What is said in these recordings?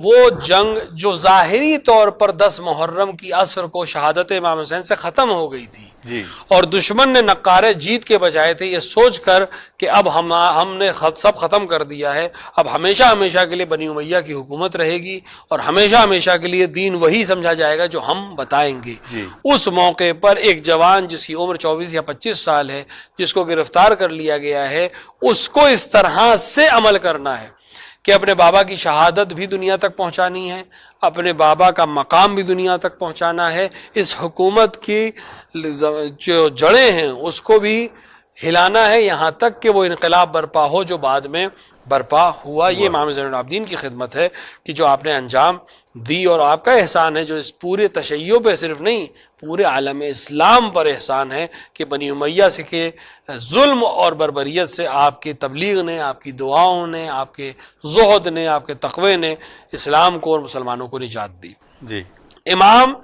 وہ جنگ جو ظاہری طور پر 10 محرم کی عصر کو شہادت امام حسین سے ختم ہو گئی تھی جی اور دشمن نے نقارے جیت کے بجائے تھے، یہ سوچ کر کہ اب ہم نے سب ختم کر دیا ہے، اب ہمیشہ ہمیشہ کے لیے بنی امیہ کی حکومت رہے گی اور ہمیشہ ہمیشہ کے لیے دین وہی سمجھا جائے گا جو ہم بتائیں گے۔ جی اس موقع پر ایک جوان جس کی عمر 24 یا 25 سال ہے، جس کو گرفتار کر لیا گیا ہے، اس کو اس طرح سے عمل کرنا ہے کہ اپنے بابا کی شہادت بھی دنیا تک پہنچانی ہے، اپنے بابا کا مقام بھی دنیا تک پہنچانا ہے، اس حکومت کی جو جڑیں ہیں اس کو بھی ہلانا ہے یہاں تک کہ وہ انقلاب برپا ہو جو بعد میں برپا ہوا۔ یہ امام زین العابدین کی خدمت ہے کہ جو آپ نے انجام دی، اور آپ کا احسان ہے جو اس پورے تشیع پہ صرف نہیں پورے عالم اسلام پر احسان ہے کہ بنی امیہ سے کے ظلم اور بربریت سے آپ کی تبلیغ نے، آپ کی دعاؤں نے، آپ کے زہد نے، آپ کے تقوی نے اسلام کو اور مسلمانوں کو نجات دی۔ جی امام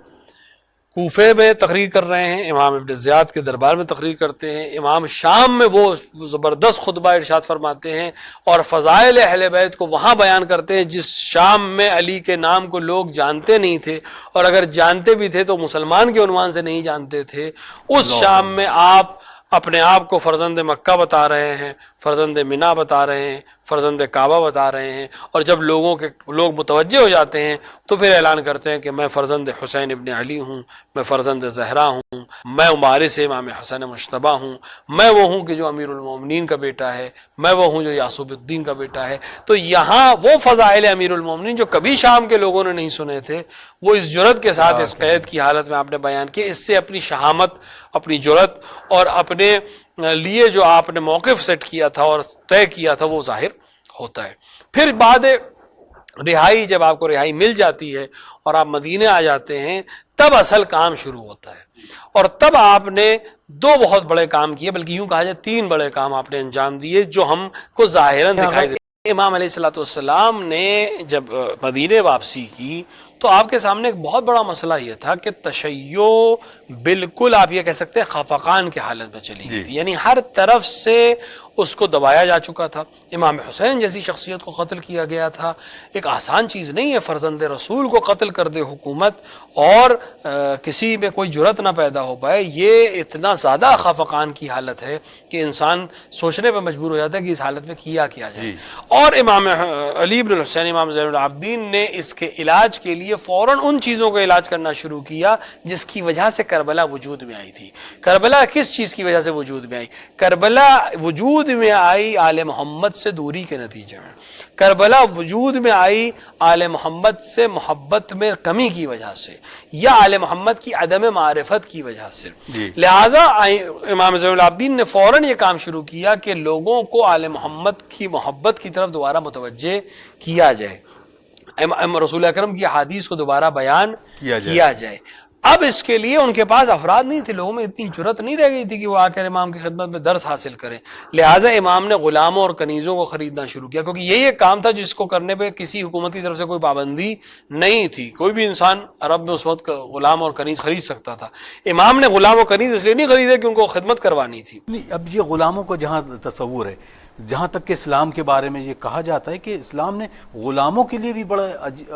کوفے میں تقریر کر رہے ہیں، امام ابن زیاد کے دربار میں تقریر کرتے ہیں، امام شام میں وہ زبردست خطبہ ارشاد فرماتے ہیں اور فضائل اہل بیت کو وہاں بیان کرتے ہیں جس شام میں علی کے نام کو لوگ جانتے نہیں تھے، اور اگر جانتے بھی تھے تو مسلمان کے عنوان سے نہیں جانتے تھے۔ اس شام میں آپ اپنے آپ کو فرزند مکہ بتا رہے ہیں، فرزند منا بتا رہے ہیں، فرزند کعبہ بتا رہے ہیں، اور جب لوگ متوجہ ہو جاتے ہیں تو پھر اعلان کرتے ہیں کہ میں فرزند حسین ابن علی ہوں، میں فرزند زہرا ہوں، میں وارث امام حسن مجتبی ہوں، میں وہ ہوں کہ جو امیر المومنین کا بیٹا ہے، میں وہ ہوں جو یعصوب الدین کا بیٹا ہے۔ تو یہاں وہ فضائل امیر المومنین جو کبھی شام کے لوگوں نے نہیں سنے تھے، وہ اس جرت کے ساتھ اس قید کی حالت میں آپ نے بیان کیے۔ اس سے اپنی شہامت، اپنی جرت اور اپنے لیے جو آپ نے موقف سیٹ کیا تھا اور طے کیا تھا وہ ظاہر ہوتا ہے۔ پھر بعد رہائی، جب آپ کو رہائی مل جاتی ہے اور آپ مدینے آ جاتے ہیں، تب اصل کام شروع ہوتا ہے، اور تب آپ نے 2 بہت بڑے کام کیے، بلکہ یوں کہا جائے 3 بڑے کام آپ نے انجام دیے جو ہم کو ظاہراً دکھائی دیتے۔ امام علیہ السلام نے جب مدینے واپسی کی تو آپ کے سامنے ایک بہت بڑا مسئلہ یہ تھا کہ تشیع بالکل آپ یہ کہہ سکتے ہیں خفقان کی حالت میں چلی گئی تھی، یعنی ہر طرف سے اس کو دبایا جا چکا تھا۔ امام حسین جیسی شخصیت کو قتل کیا گیا تھا، ایک آسان چیز نہیں ہے فرزند رسول کو قتل کر دے حکومت اور کسی میں کوئی جرت نہ پیدا ہو پائے، یہ اتنا زیادہ خفقان کی حالت ہے کہ انسان سوچنے پہ مجبور ہو جاتا ہے کہ اس حالت میں کیا جائے۔ اور امام علی بن الحسین امام زین العابدین نے اس کے علاج کے لیے فوراً ان چیزوں کا علاج کرنا شروع کیا جس کی وجہ سے کربلا وجود میں آئی تھی۔ کربلا کس چیز کی وجہ سے وجود میں آئی؟ کربلا وجود میں آئی آل محمد سے دوری کے نتیجے میں، کربلا وجود میں آئی آل محمد سے محبت میں کمی کی وجہ سے یا آل محمد کی عدم معرفت کی وجہ سے۔ لہٰذا امام زین العابدین نے فوراً یہ کام شروع کیا کہ لوگوں کو آل محمد کی محبت کی طرف دوبارہ متوجہ کیا جائے، رسول اکرم کی احادیث کو دوبارہ بیان کیا جائے۔ اب اس کے لیے ان کے پاس افراد نہیں تھے، لوگوں میں اتنی جرت نہیں رہ گئی تھی کہ وہ آ کر امام کی خدمت میں درس حاصل کریں، لہٰذا امام نے غلاموں اور کنیزوں کو خریدنا شروع کیا، کیونکہ یہی ایک کام تھا جس کو کرنے پہ کسی حکومت کی طرف سے کوئی پابندی نہیں تھی، کوئی بھی انسان عرب میں اس وقت غلام اور کنیز خرید سکتا تھا۔ امام نے غلام اور کنیز اس لیے نہیں خریدے کہ ان کو خدمت کروانی تھی۔ اب یہ غلاموں کو جہاں تصور ہے، جہاں تک کہ اسلام کے بارے میں یہ کہا جاتا ہے کہ اسلام نے غلاموں کے لیے بھی بڑا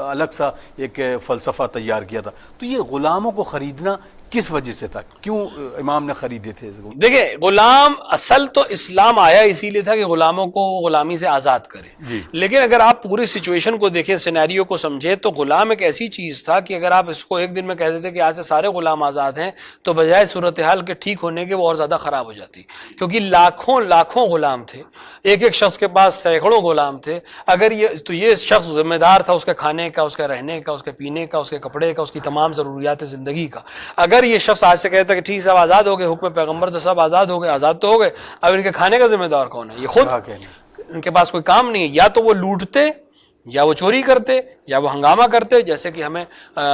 الگ سا ایک فلسفہ تیار کیا تھا، تو یہ غلاموں کو خریدنا کس وجہ سے تھا؟ کیوں امام نے خریدے تھے؟ دیکھیں، غلام اصل تو اسلام آیا اسی لیے تھا کہ غلاموں کو غلامی سے آزاد کرے، لیکن اگر آپ پوری سچویشن کو دیکھیں، سینیریو کو سمجھے، تو غلام ایک ایسی چیز تھا کہ اگر آپ اس کو ایک دن میں کہہ دیتے کہ آج سے سارے غلام آزاد ہیں تو بجائے صورتحال کے ٹھیک ہونے کے وہ اور زیادہ خراب ہو جاتی، کیونکہ لاکھوں غلام تھے، ایک شخص کے پاس سینکڑوں غلام تھے۔ اگر یہ شخص ذمہ دار تھا اس کے کھانے کا، اس کے رہنے کا، اس کے پینے کا، اس کے کپڑے کا، اس کی تمام ضروریات زندگی کا۔ اگر یہ شخص آج سے کہتا ہے کہ ٹھیک سب آزاد ہو گئے، حکم پیغمبر سے سب آزاد ہو گئے، آزاد تو ہو گئے، اب ان کے کھانے کا ذمہ دار کون ہے؟ یہ خود، ان کے پاس کوئی کام نہیں ہے، یا تو وہ لوٹتے یا وہ چوری کرتے یا وہ ہنگامہ کرتے، جیسے کہ ہمیں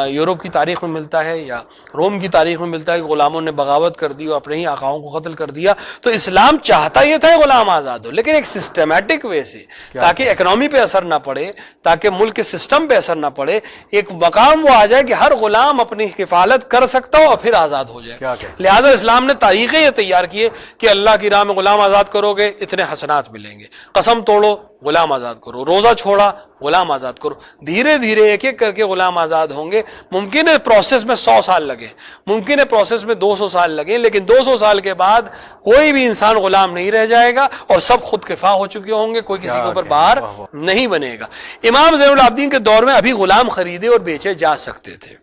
یورپ کی تاریخ میں ملتا ہے یا روم کی تاریخ میں ملتا ہے کہ غلاموں نے بغاوت کر دی اور اپنے ہی آقاؤں کو قتل کر دیا۔ تو اسلام چاہتا یہ تھا غلام آزاد ہو، لیکن ایک سسٹمیٹک وے سے، تاکہ اکنامی پہ اثر نہ پڑے، تاکہ ملک کے سسٹم پہ اثر نہ پڑے، ایک مقام وہ آ جائے کہ ہر غلام اپنی حفاظت کر سکتا ہو اور پھر آزاد ہو جائے۔ لہٰذا اسلام نے طریقے یہ تیار کیے کہ اللہ کی راہ میں غلام آزاد کرو گے اتنے حسنات ملیں گے، قسم توڑو غلام آزاد کرو، روزہ چھوڑا غلام آزاد کرو، دھیرے دھیرے دھیرے ایک ایک کر کے غلام آزاد ہوں گے. ممکن ہے پروسیس میں 100 سال لگے, ممکن ہے پروسیس میں 200 سال لگے, لیکن 200 سال کے بعد کوئی بھی انسان غلام نہیں رہ جائے گا اور سب خود کفا ہو چکے ہوں گے, کوئی کسی کے اوپر بار نہیں بنے گا. امام زین العابدین کے دور میں ابھی غلام خریدے اور بیچے جا سکتے تھے,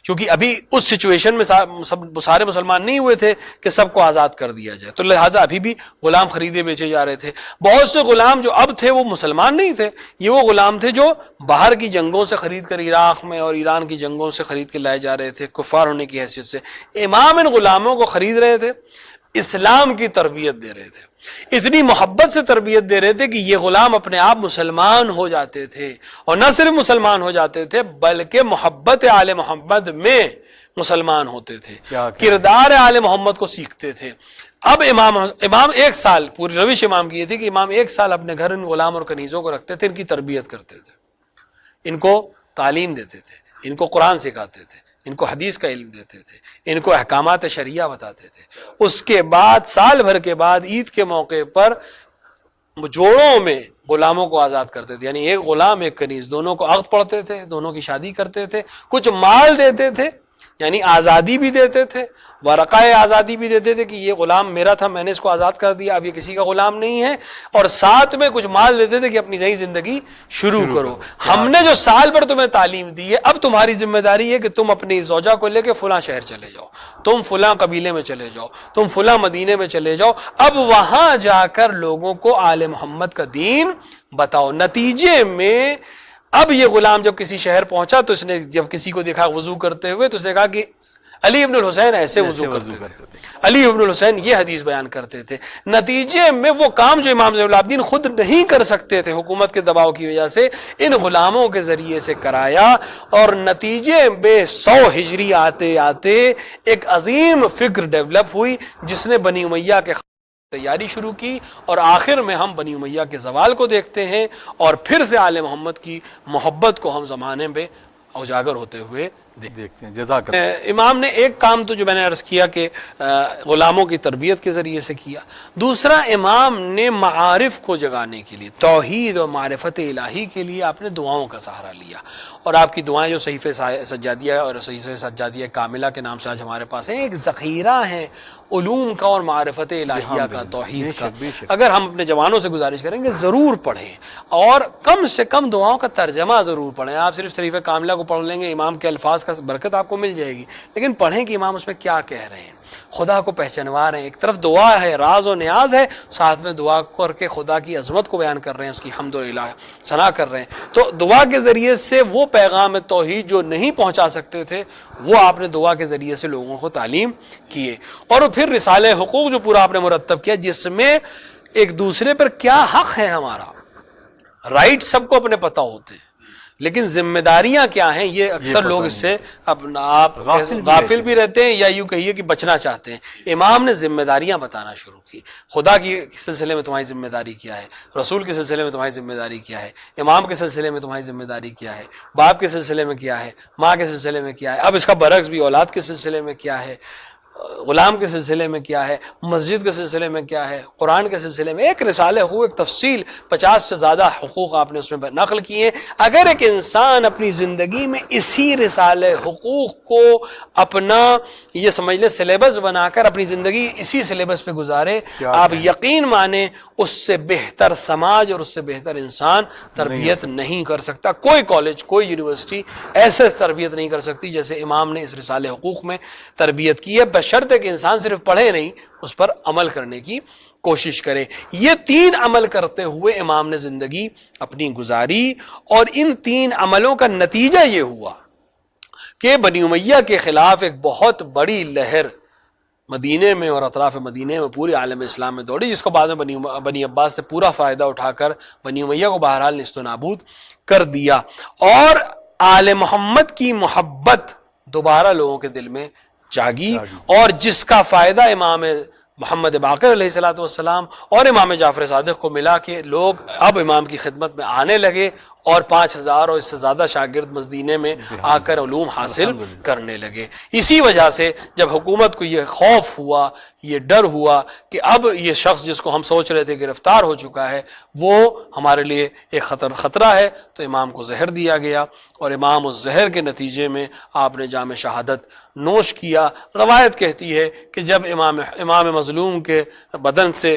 کیونکہ ابھی اس سچویشن میں سارے مسلمان نہیں ہوئے تھے کہ سب کو آزاد کر دیا جائے, تو لہٰذا ابھی بھی غلام خریدے بیچے جا رہے تھے. بہت سے غلام جو اب تھے وہ مسلمان نہیں تھے, یہ وہ غلام تھے جو باہر کی جنگوں سے خرید کر عراق میں اور ایران کی جنگوں سے خرید کے لائے جا رہے تھے کفار ہونے کی حیثیت سے. امام ان غلاموں کو خرید رہے تھے, اسلام کی تربیت دے رہے تھے, اتنی محبت سے تربیت دے رہے تھے کہ یہ غلام اپنے آپ مسلمان ہو جاتے تھے, اور نہ صرف مسلمان ہو جاتے تھے بلکہ محبت آل محمد میں مسلمان ہوتے تھے, کردار آل محمد کو سیکھتے تھے. اب امام ایک سال, پوری روش امام کی یہ تھی کہ امام ایک سال اپنے گھر ان غلام اور کنیزوں کو رکھتے تھے, ان کی تربیت کرتے تھے, ان کو تعلیم دیتے تھے, ان کو قرآن سکھاتے تھے, ان کو حدیث کا علم دیتے تھے, ان کو احکامات شریعہ بتاتے تھے. اس کے بعد سال بھر کے بعد عید کے موقع پر جوڑوں میں غلاموں کو آزاد کرتے تھے, یعنی ایک غلام ایک کنیز دونوں کو عقد پڑھتے تھے, دونوں کی شادی کرتے تھے, کچھ مال دیتے تھے یعنی آزادی بھی دیتے تھے, ورقائے آزادی بھی دیتے تھے کہ یہ غلام میرا تھا, میں نے اس کو آزاد کر دیا, اب یہ کسی کا غلام نہیں ہے, اور ساتھ میں کچھ مال دیتے تھے کہ اپنی نئی زندگی شروع کرو. ہم نے جو سال بھر تمہیں تعلیم دی ہے, اب تمہاری ذمہ داری ہے کہ تم اپنی زوجہ کو لے کے فلاں شہر چلے جاؤ, تم فلاں قبیلے میں چلے جاؤ, تم فلاں مدینے میں چلے جاؤ, اب وہاں جا کر لوگوں کو آل محمد کا دین بتاؤ. نتیجے میں اب یہ غلام جب کسی شہر پہنچا تو اس نے جب کسی کو دیکھا وضو کرتے ہوئے تو اس نے کہا کہ علی ابن الحسین ایسے وضو کرتے تھے, علی ابن الحسین یہ حدیث بیان کرتے تھے. نتیجے میں وہ کام جو امام زین العابدین خود نہیں کر سکتے تھے حکومت کے دباؤ کی وجہ سے, ان غلاموں کے ذریعے سے کرایا, اور نتیجے میں 100 ہجری آتے آتے ایک عظیم فکر ڈیولپ ہوئی جس نے بنی امیہ کے تیاری شروع کی, اور آخر میں ہم بنی امیہ کے زوال کو دیکھتے ہیں, اور پھر سے آل محمد کی محبت کو ہم زمانے میں اجاگر ہوتے ہوئے دیکھتے ہیں. جزاک اللہ. امام نے ایک کام تو جو میں نے عرض کیا کہ غلاموں کی تربیت کے ذریعے سے کیا, دوسرا امام نے معارف کو جگانے کے لیے, توحید اور معرفت الہی کے لیے آپ نے دعاؤں کا سہارا لیا, اور آپ کی دعائیں جو صحیفہ سجادیہ اور صحیفہ سجادیہ کاملہ کے نام سے آج ہمارے پاس ہیں, ایک ذخیرہ ہیں علوم کا اور معرفت الہیہ کا, توحید کا. اگر ہم اپنے جوانوں سے گزارش کریں گے ضرور پڑھیں, اور کم سے کم دعاؤں کا ترجمہ ضرور پڑھیں. آپ صرف صحیفہ کاملہ کو پڑھ لیں گے, امام کے الفاظ کا برکت آپ کو مل جائے گی, لیکن پڑھیں کہ امام اس میں کیا کہہ رہے ہیں, خدا کو پہچانوا رہے ہیں. ایک طرف دعا ہے, راز و نیاز ہے, ساتھ میں دعا کر کے خدا کی عظمت کو بیان کر رہے ہیں, اس کی حمد و ثنا کر رہے ہیں. تو دعا کے ذریعے سے وہ پیغام توحید جو نہیں پہنچا سکتے تھے وہ آپ نے دعا کے ذریعے سے لوگوں کو تعلیم کیے. اور پھر رسالہ حقوق جو پورا آپ نے مرتب کیا, جس میں ایک دوسرے پر کیا حق ہے ہمارا, رائٹ سب کو اپنے پتہ ہوتے ہیں, لیکن ذمہ داریاں کیا ہیں یہ اکثر لوگ اس سے اپنا آپ غافل بھی رہتے ہیں, یا یوں کہیے کہ بچنا چاہتے ہیں. امام نے ذمہ داریاں بتانا شروع کی, خدا کی سلسلے میں تمہاری ذمہ داری کیا ہے, رسول کے سلسلے میں تمہاری ذمہ داری کیا ہے, امام کے سلسلے میں تمہاری ذمہ داری کیا ہے, باپ کے سلسلے میں کیا ہے, ماں کے سلسلے میں کیا ہے, اب اس کا برعکس بھی اولاد کے سلسلے میں کیا ہے, غلام کے سلسلے میں کیا ہے, مسجد کے سلسلے میں کیا ہے, قرآن کے سلسلے میں. ایک رسالہ حقوق, ایک تفصیل, 50 سے زیادہ حقوق آپ نے اس میں نقل کیے. اگر ایک انسان اپنی زندگی میں اسی رسالہ حقوق کو اپنا یہ سمجھ لے سلیبس بنا کر اپنی زندگی اسی سلیبس پہ گزارے, آپ یقین مانیں اس سے بہتر سماج اور اس سے بہتر انسان تربیت نہیں کر سکتا. کوئی کالج, کوئی یونیورسٹی ایسے تربیت نہیں کر سکتی جیسے امام نے اس رسالہ حقوق میں تربیت کی ہے, بشرط ہے کہ انسان صرف پڑھے نہیں, اس پر عمل کرنے کی کوشش کرے. یہ 3 عمل کرتے ہوئے امام نے زندگی اپنی گزاری, اور ان 3 عملوں کا نتیجہ یہ ہوا کہ بنی امیہ کے خلاف ایک بہت بڑی لہر مدینے میں اور اطراف مدینے میں پورے عالم اسلام میں دوڑی, جس کو بعد میں بنی عباس سے پورا فائدہ اٹھا کر بنی امیہ کو بہرحال نیست و نابود کر دیا, اور آل محمد کی محبت دوبارہ لوگوں کے دل میں جاگی, اور جس کا فائدہ امام محمد باقر علیہ الصلوۃ والسلام اور امام جعفر صادق کو ملا کہ لوگ اب امام کی خدمت میں آنے لگے اور 5000 اور اس سے زیادہ شاگرد مدینے میں آ کر علوم حاصل کرنے لگے۔ اسی وجہ سے جب حکومت کو یہ خوف ہوا، یہ ڈر ہوا کہ اب یہ شخص جس کو ہم سوچ رہے تھے گرفتار ہو چکا ہے وہ ہمارے لیے ایک خطرہ ہے، تو امام کو زہر دیا گیا، اور امام اس زہر کے نتیجے میں آپ نے جام شہادت نوش کیا۔ روایت کہتی ہے کہ جب امام مظلوم کے بدن سے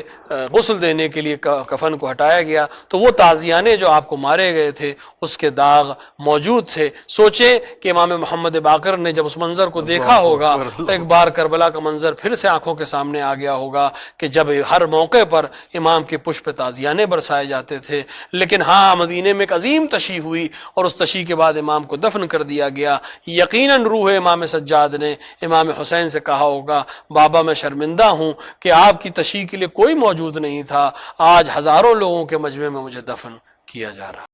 غسل دینے کے لیے کفن کو ہٹایا گیا تو وہ تازیانے جو آپ کو مارے گئے تھے اس کے داغ موجود تھے۔ سوچیں کہ امام محمد باقر نے جب اس منظر کو دیکھا ہوگا تو ایک بار کربلا کا منظر پھر سے آنکھوں کے سامنے آ گیا ہوگا کہ جب ہر موقع پر امام کے پشت پہ تازیانے برسائے جاتے تھے، لیکن ہاں مدینے میں ایک عظیم تشیع ہوئی اور اس تشیع کے بعد امام کو دفن کر دیا گیا۔ یقیناً روح امام سجاد نے امام حسین سے کہا ہوگا بابا میں شرمندہ ہوں کہ آپ کی تشیع کے لیے کوئی موجود نہیں تھا، آج ہزاروں لوگوں کے مجمع میں مجھے دفن کیا جا رہا۔